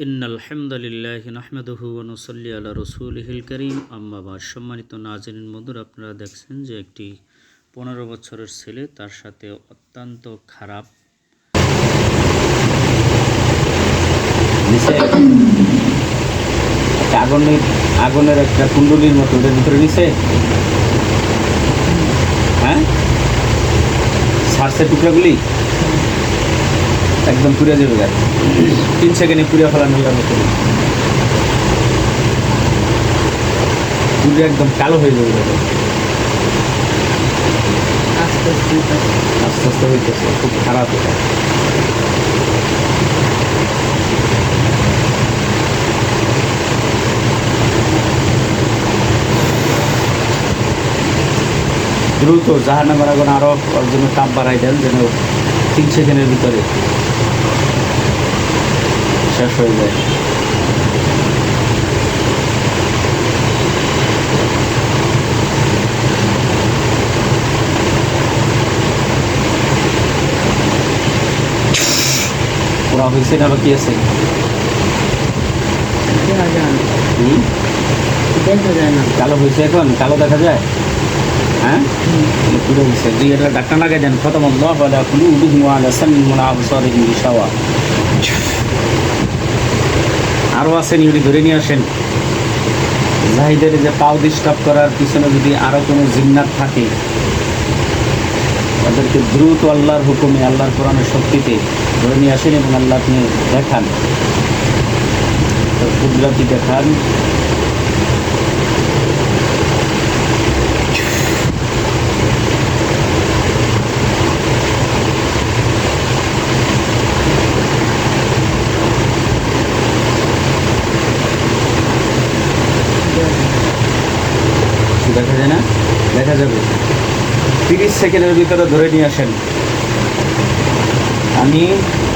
ইন্নাল হামদালিল্লাহি নাহমাদুহু ওয়া নুসাল্লি আলা রাসূলিহিল কারীম আম্মা বাদ। সম্মানিত নাজরিন মণ্ডলী, আপনারা দেখছেন যে একটি 15 বছরের ছেলে তার সাথে অত্যন্ত খারাপ আগুনের একটা কুণ্ডলীর মতো ওটার ভিতরে নিচে হ্যাঁ সারসের টুকরাগুলি একদম পুড়ে যাবে, 3 সেকেন্ডে পুড়ে ফেলানো যাবে, পুড়ে একদম কালো হয়ে যাবে। আস্তে আস্তে হইতেছে, খুব খারাপ এটা। দ্রুত জাহান্নামের আগুন আরো ওর জন্য তাপ বাড়াই দেন, যেন 3 সেকেন্ডের ভিতরে শেষ হয়ে যায়। ওরা হয়েছে না, বাকি আছে? কালো হয়েছে, এখন কালো দেখা যায়। হ্যাঁ, পুরো হয়েছে। দুই এটা ডাক্তার লাগাই দেন, খতম আরও আছেন, যদি ধরে নিয়ে আসেন। জাহিদের যে পাও ডিস্টার্ব করার পিছনে যদি আরও কোনো জিন্নাত থাকে, তাদেরকে দ্রুত আল্লাহর হুকুমে, আল্লাহর কোরআনের শক্তিতে ধরে নিয়ে আসেন এবং আল্লাহ আপনি দেখান, কুদরতি দেখান। দেখা যায় না? দেখা যাবে। 30 সেকেন্ডের ভিতরে ধরে নিয়ে আসেন। আমি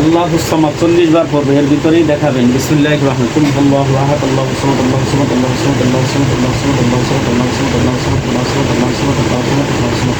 আল্লাহুস সামাদ 40 বার পড়বো, এর ভিতরেই দেখাবেন। বিসমিল্লাহির রহমানির রহিম। আল্লাহু আহাদ, আল্লাহুস সামাদ, আল্লাহুস সামাদ, আল্লাহুস সামাদ, আল্লাহুস সামাদ, আল্লাহুস সামাদ, আল্লাহুস সামাদ, আল্লাহুস সামাদ, আল্লাহুস সামাদ, আল্লাহুস সামাদ, আল্লাহুস সামাদ, আল্লাহুস সামাদ, আল্লাহুস সামাদ।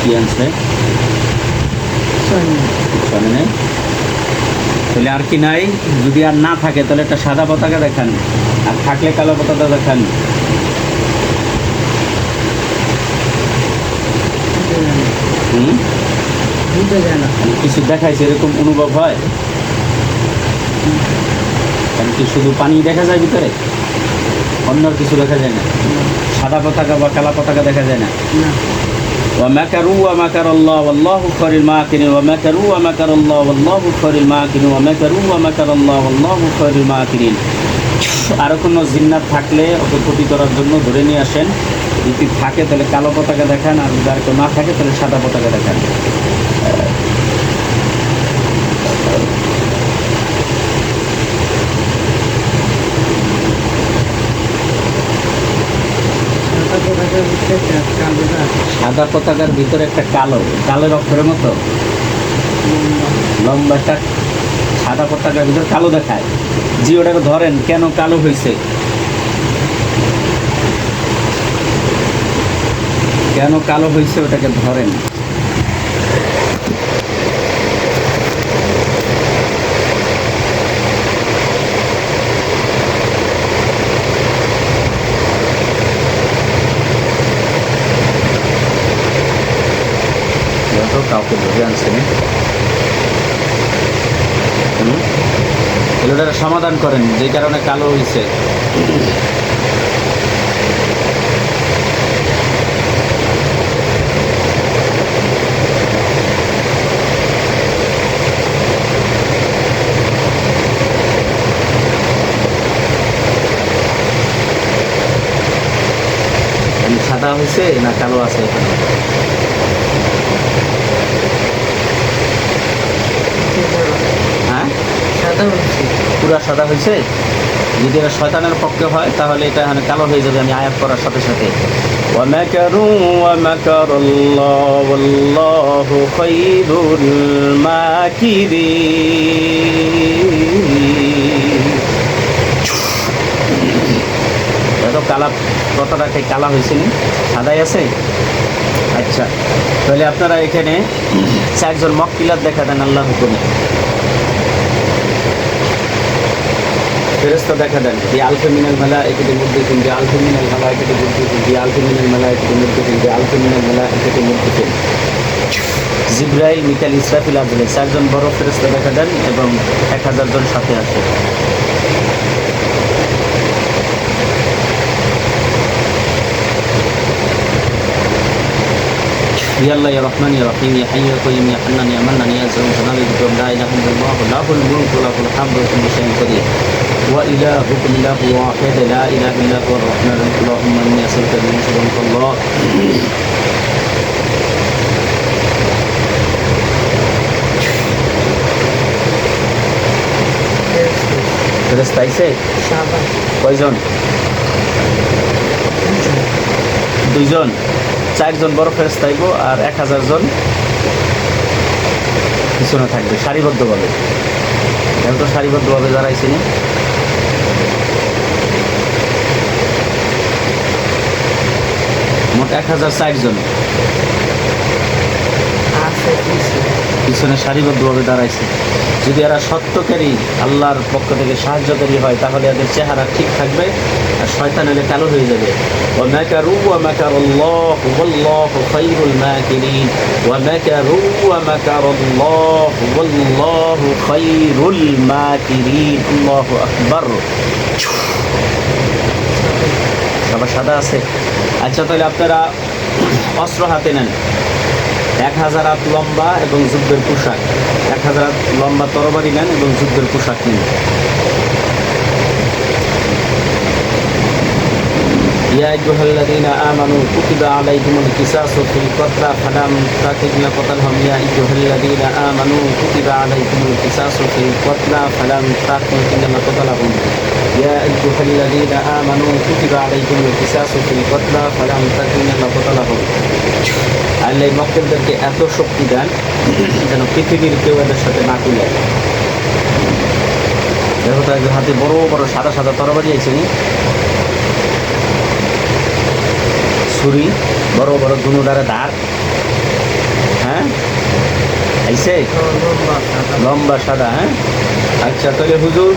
কি আনছে? শোনে নাই? তাহলে আর কি নাই? যদি আর না থাকে তাহলে একটা সাদা পতাকা দেখান, আর থাকলে কালো পতাকা দেখান। কিছু দেখাইছে এরকম অনুভব হয়? কারণ কি শুধু পানি দেখা যায় ভিতরে, অন্য কিছু দেখা যায় না? সাদা পতাকা বা কালা পতাকা দেখা যায় না? ومكروا ومكر الله والله خير الماكرين ومكروا ومكر الله والله خير الماكرين ومكروا ومكر الله والله خير الماكرين। আরো কোনো জিন্নাত থাকলে ওকে ক্ষতি করার জন্য ধরে নিয়ে আসেন। যদি থাকে তাহলে কালো পতাকা দেখান, আর যদি আর কেউ না থাকে তাহলে সাদা পতাকা দেখান। সাদা পতাকার ভিতরে একটা কালো অক্ষরের মতো লম্বা একটা সাদা পতাকার ভিতরে কালো দেখায়। জি, ওটাকে ধরেন। কেন কালো হয়েছে? কেন কালো হয়েছে ওটাকে ধরেন। কাউকে ধরে আনছেন, এগুলোর সমাধান করেন যে কারণে কালো হয়েছে। সাদা হয়েছে না কালো আছে? এখানে হ্যাঁ, পুরা সাদা হয়েছে। যদি এটা শয়তানের পক্ষে হয় তাহলে এটা কালো হয়ে যাবে। আমি আয়াত করার সাথে সাথে ومكروا ومكر الله والله خير الماكرين. এত কালা কতটাকে কালা হয়েছে না, সাদাই আছে। আচ্ছা, তাহলে আপনারা এখানে চারজন মক্কিলাত দেখা দেন আল্লাহর হুকুমে। ফেরেশতা দেখা দেন, এই আলফে মিনাল মালাইকাতি মুদ্দিকিন, যে আলফে মিনাল মালাইকাতি মুদ্দিকিন, যে আলফে মিনাল মালাইকাতি মুদ্দিকিন, যে আলফে মিনাল মালাইকাতি মুদ্দিকিন। জিবরাইল, মিকাইল, ইসরাফিল, আজরাইল চারজন বড় ফেরেশতা দেখা দেন এবং 1000 জন সাথে আসে। يا الله يا رحمن يا رحيم يا حي يا قيوم يا حنان يا منان يا ذو الجلال والإكرام لا إله إلا الله له الملك وله الحمد وكل شيء قدير وإلهكم إله واحد لا إله إلا هو الرحمن الرحيم اللهم إني أسألك بمشرك الله ফেরেশতা আইছে কয়জন? দুইজন। চারজন বড় ফেরেশতা আইব আর 1000 জন পিছনে থাকবে সারিবদ্ধভাবে। এখন তো সারিবদ্ধভাবে যারা আইছে না, মোট 1004 জন পিছনে সারিবদ্ধভাবে দাঁড়াইছে। যদি এরা সত্যকারী আল্লাহর পক্ষ থেকে সাহায্যকারী হয় তাহলে এদের চেহারা ঠিক থাকবে, আর শয়তান এলে কালো হয়ে যাবে। ওয়ামাকারু ওয়ামাকারাল্লাহু ওয়াল্লাহু খায়রুল মাকিরিন ওয়ামাকারু ওয়ামাকারাল্লাহু ওয়াল্লাহু খায়রুল মাকিরিন। আল্লাহু আকবার। সবার সাদা আছে? আচ্ছা, তাহলে আপনারা অস্ত্র হাতে নেন। 1000 হাত লম্বা এবং যুদ্ধের পোশাক, 1000 হাত লম্বা তরবারি নেন এবং যুদ্ধের পোশাক নিন। يا أيها الذين آمنوا كتب عليكم القصاص في القتلى فلا تقتلن قتلهم يا أيها الذين آمنوا كتب عليكم القصاص في القتلى فلا تقتلن قتلهم يا أيها الذين آمنوا كتب عليكم القصاص في القتلى فلا تقتلن قتلهم। আল্লাহ মক্কেলদেরকে এত শক্তি দেন যেন পৃথিবীর কেউ এদের সাথে না তুলে। দেখো তো একজন হাতে বড় বড় সাদা সাদা তরবারি আছে, ছুরি বড় বড় দুনুদারে ধার, হ্যাঁ আইছে লম্বা সাদা। হ্যাঁ আচ্ছা, তাহলে হুজুর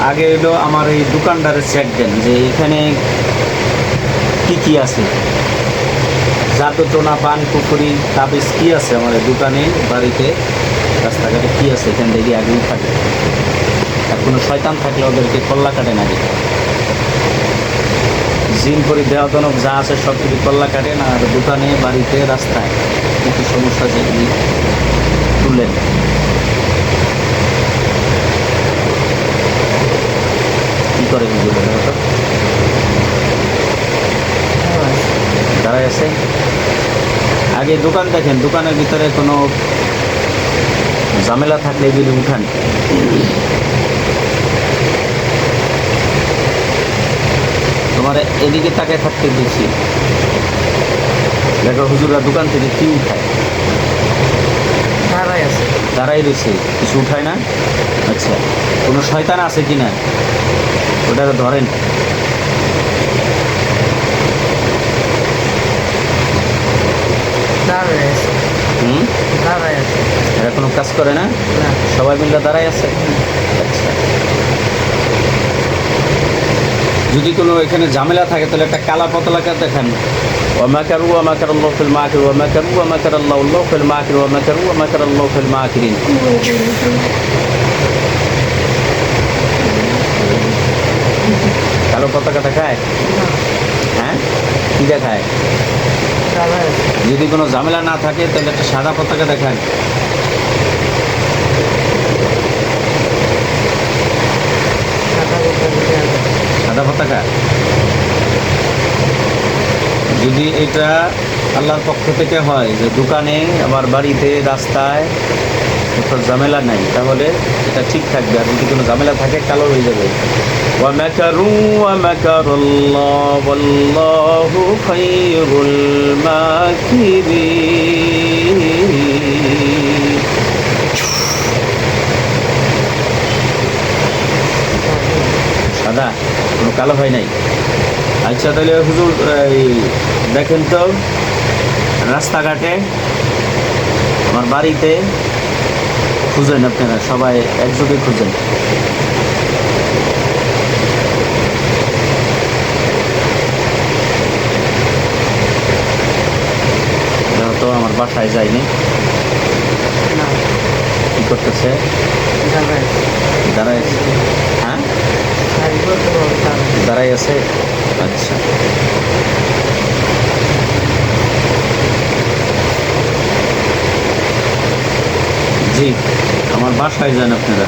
আগে এলো আমার এই দোকানদারের চেক দেন যে এখানে কি কি আছে, জাদু টোনা পান পুকুরি তাবিজ কি আছে আমার দোকানে বাড়িতে রাস্তাঘাটে কি আছে, এখান থেকে আগে থাকে। আর কোনো শয়তান থাকলে ওদেরকে কল্লা কাটে না, জিন পরি দেহতনক যা আছে সব কিছু কল্লা কাটে না। আর দোকানে বাড়িতে রাস্তায় কিছু সমস্যা যেগুলি তুলেন। কি করে দাঁড়ায় আছে? আগে দোকান দেখেন, দোকানের ভিতরে কোনো ঝামেলা থাকলে এগুলি উঠান। তোমার এদিকে তাকায় থাকতে দেখছি, দেখো হুজুরা দোকান থেকে কি উঠায়? দাঁড়াই আছে, দাঁড়াই রয়েছে, কিছু উঠায় না। আচ্ছা, কোনো শয়তান আছে কি না ওটাকে ধরেন। এরা কোনো কাজ করে না, সবাই মিলে দাঁড়াই আছে। আচ্ছা, যদি কোনো এখানে ঝামেলা থাকে তাহলে একটা কালা পতলাকে দেখেন। ওয়ামাকারু ওয়ামাকারাল্লাহু ফিল মাকির ওয়ামাকারু ওয়ামাকারাল্লাহু ফিল মাকির ওয়ামাকারু ওয়ামাকারাল্লাহু ফিল মাকিরিন। কালো পতাকা দেখায়? হ্যাঁ, কি দেখায়? যদি কোনো ঝামেলা না থাকে তাহলে একটা সাদা পতাকা দেখান। সাদা পতাকা যদি এটা আল্লাহর পক্ষ থেকে হয় যে দোকানে আবার বাড়িতে রাস্তায় কোথাও ঝামেলা নাই, তাহলে এটা ঠিক থাকবে। আর যদি কোনো ঝামেলা থাকে কালো হয়ে যাবে। ওয়া মাকারু ওয়া মাকারাল্লাহ ওয়াল্লাহু খায়রুল মাকিরিন। সাদা, কোনো কালো হয় নাই। আচ্ছা তাহলে হুজুর এই দেখেন তো, রাস্তাঘাটে আমার বাড়িতে খুঁজেন, আপনারা সবাই একযোগে খুঁজেন। তো আমার বাসায় যায়নি, কি করতেছে? দাঁড়ায়, হ্যাঁ দাঁড়াই আছে। আচ্ছা জি, আমার বাসায় যান আপনারা।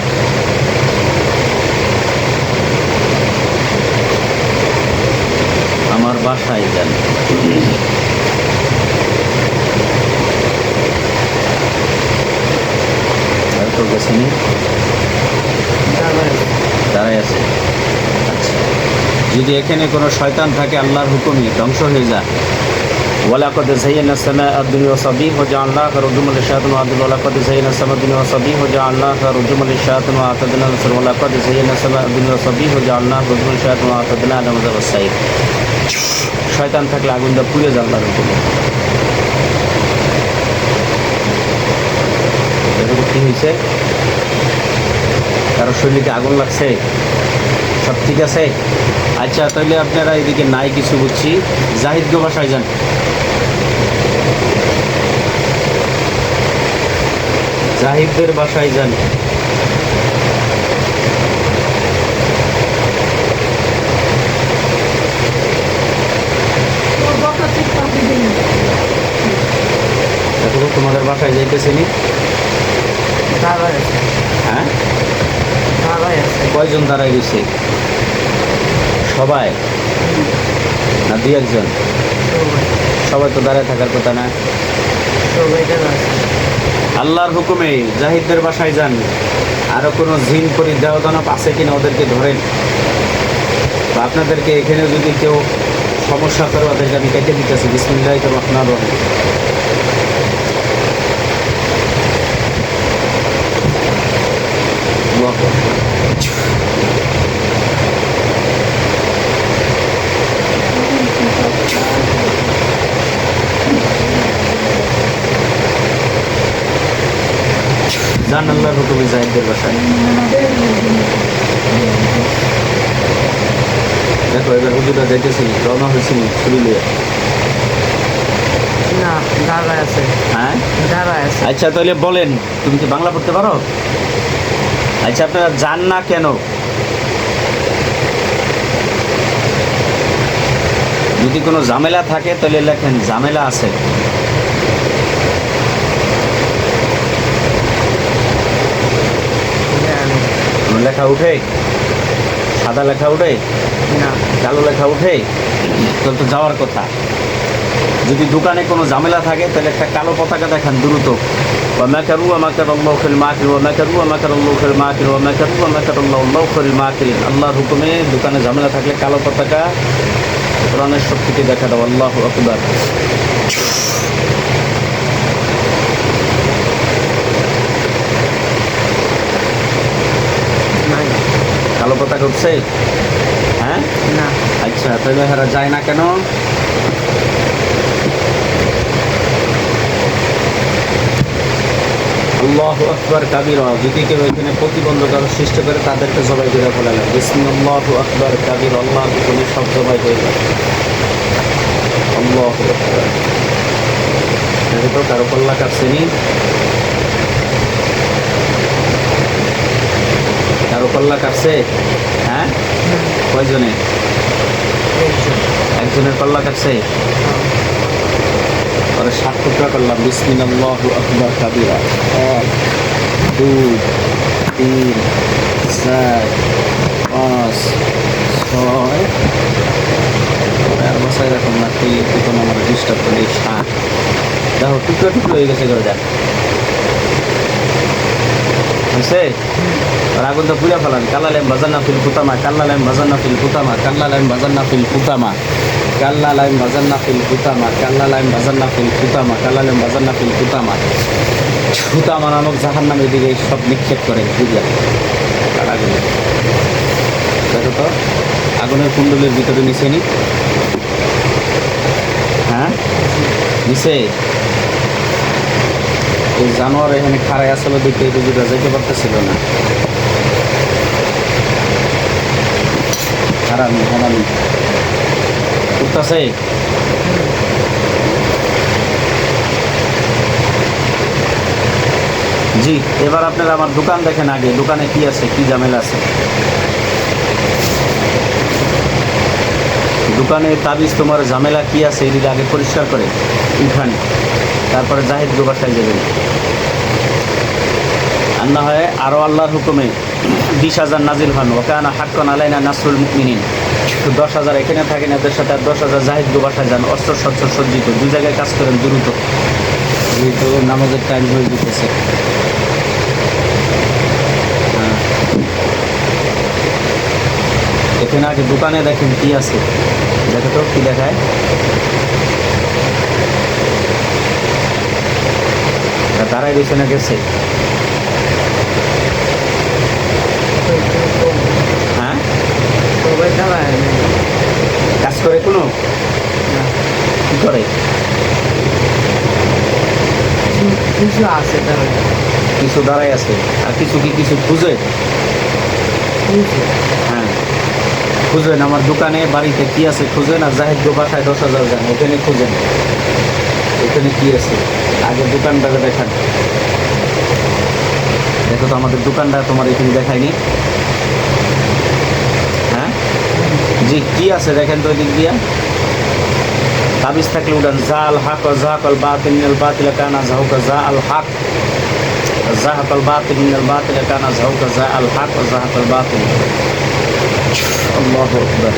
আমার বাসায় যান। তো গেছেনি, দাঁড়াই আছে। আচ্ছা, যদি এখানে কোনো শয়তান থাকে আল্লাহর হুকুমে ধ্বংস হয়ে যায়। ওয়ালাকাদ যায়্যানা সামাআ দুনিয়া সাবিহ ওয়া জাআলনাহা রুজুমান লিশ-শায়াতিন ওয়া ওয়ালাকাদ যায়্যানা সামাআ দুনিয়া সাবিহ ওয়া জাআলনাহা রুজুমান লিশ-শায়াতিন ওয়া আ'তাদনা লাহুম ওয়ালাকাদ যায়্যানা সামাআ দুনিয়া সাবিহ ওয়া জাআলনাহা রুজুমান লিশ-শায়াতিন ওয়া আ'তাদনা লাহুম আযাবাস সাইয়্যিদ। শয়তান থাকলে আগুনটা পুড়ে যায় আল্লাহর হুকুমে। এরকম কি হয়েছে? কারো শরীরে আগুন লাগছে? সব ঠিক আছে? আচ্ছা তাহলে আপনারা এদিকে নাই কিছু বুঝছি, জাহিদ গো বাসায় যান। জাহিদদের বাসায় যান। দেখো তোমাদের বাসায় যাইতেছেনি? হ্যাঁ, কয়জন দাঁড়ায় গেছে? সবাই না দুই একজন? সবাই তো দাঁড়ায় থাকার কথা না। আল্লাহর হুকুমে জাহিদদের বাসায় যান। আরো কোনো জিন পরি দেহদানব আছে কিনা ওদেরকে ধরেন। বা আপনাদেরকে এখানে যদি কেউ সমস্যা করে ওদেরকে আমি কেটে দিতেছি। বিসমিল্লাহির রহমানির রহিম। জান আল্লাহর হুকুমে জাহিদদের বাসায়। দেখো এবার হুজুরা যাইতেছি, রওনা হয়েছি ছুরি লিয়ে। হ্যাঁ, আচ্ছা তাহলে বলেন, তুমি কি বাংলা পড়তে পারো? আচ্ছা আপনারা যান না কেন? যদি কোনো ঝামেলা থাকে তাহলে লেখেন ঝামেলা আছে। লেখা উঠে? সাদা লেখা উঠে না, কালো লেখা উঠে? তাহলে তো যাওয়ার কথা। যদি দোকানে কোনো ঝামেলা থাকে তাহলে একটা কালো পতাকা দেখান দ্রুত। ওয়া মাকারু ওয়া মাকারাল্লাহু খায়রুল মাকিরিন ওয়া মাকারু ওয়া মাকারাল্লাহু খায়রুল মাকিরিন ওয়া মাকারু ওয়া মাকারাল্লাহু খায়রুল মাকিরিন। আল্লাহর হুকুমে দোকানে ঝামেলা থাকলে কালো পতাকা কোরআনের শক্তিকে দেখা দাও। আল্লাহু আকবার। কালো পতাকা উঠছে? হ্যাঁ না। আচ্ছা তাহলে এরা যায় না কেন? আল্লাহু আকবার কাবীরা। যদি কেউ এখানে প্রতিবন্ধকতা সৃষ্টি করে তাদেরকে জবাই করে ফেলা লাগে। বিসমিল্লাহু আকবার কাবীরা। আল্লাহ তুমি সব জবাই করে দাও। আল্লাহু আকবার। দেখো তো কারো কল্লা কাটছেনি? কারো কল্লা কাটছে? হ্যাঁ, কয়জনে? একজনের কল্লা কাটছে। পরে 7 টুকরা করলাম। বিসমিল্লাহু আকবার কাবীরা। 1 2 3 4 5 6 আর বসায় রাখুন না, তুই এখন আমার ডিস্টার্ব করলি। 7 টুকরো টুকরো হয়ে গেছে করে দেখ বুঝছে আর আগুন তো পুড়ে ফেলান কাল্লালাইম বাজান্না ফিল কুতামা কাল্লালাইম বাজান্না ফিল কুতামা কাল্লালাইম বাজান্না ফিল কুতামা কাল্লালাইম বাজান্না ফিল কুতামা কাল্লালাইম বাজান্না ফিল কুতামা কাল্লালাইম বাজান্না ফিল কুতামা কুতামা নামক জাহান্নামের দিকে সব নিক্ষেপ করেন পূজা আর আগুনে দেখো তো আগুনের কুণ্ডলের ভিতরে নিচে নি হ্যাঁ নিচে এই জানোয়ার এখানে খাড়াই আসলে দেখতে এই রুজুটা যেতে পারতেছিল না হারামি হারামি উঠতেছে জি এবার আপনারা আমার দোকান দেখেন আগে দোকানে কি আছে কি ঝামেলা আছে দোকানে তাবিজ তোমার ঝামেলা কি আছে এদিকে আগে পরিষ্কার করে উঠান তারপরে জাহিদ গো বাসায় যাবেন আর না হয় আরও আল্লাহর হুকুমে 20,000 নাজিল হন ওকানা হাক্কান আলাইনা নাসরুল মুমিনিন তো 10,000 এখানে থাকেন এদের সাথে আর 10,000 জাহিদ গো বাসায় যান অস্ত্র শস্ত্র সজ্জিত দুই জায়গায় কাজ করেন দ্রুত যেহেতু নামাজের টাইম হয়ে যেতেছে এখানে আগে দোকানে দেখেন কি আছে দেখো তো কি দেখায় দাঁড়াই রয়েছে না গেছে হ্যাঁ কাজ করে কোনো কি করে কিছু আছে কিছু দাঁড়াই আছে আর কিছু কি কিছু খুঁজে হ্যাঁ খুঁজেন আমার দোকানে বাড়িতে কি আছে খুঁজেন আর জাহিদ গো বাসায় 10,000 যান ওখানে খুঁজেন এখানে কি আছে আগে দোকানটাকে দেখান দেখো তো আমাদের দোকানটা তোমার এখানে দেখায়নি হ্যাঁ জি কি আছে দেখেন তো দিক দিয়া তাবিজ থাকলে উঠান জা আল হক জাহাকাল বাতিল মিনাল বাতিল কানা জাহুকা জা আল হক জাহাকাল বাতিল মিনাল বাতিল কানা জাহুকা জা আল হক জাহাকাল বাতিল আল্লাহু আকবার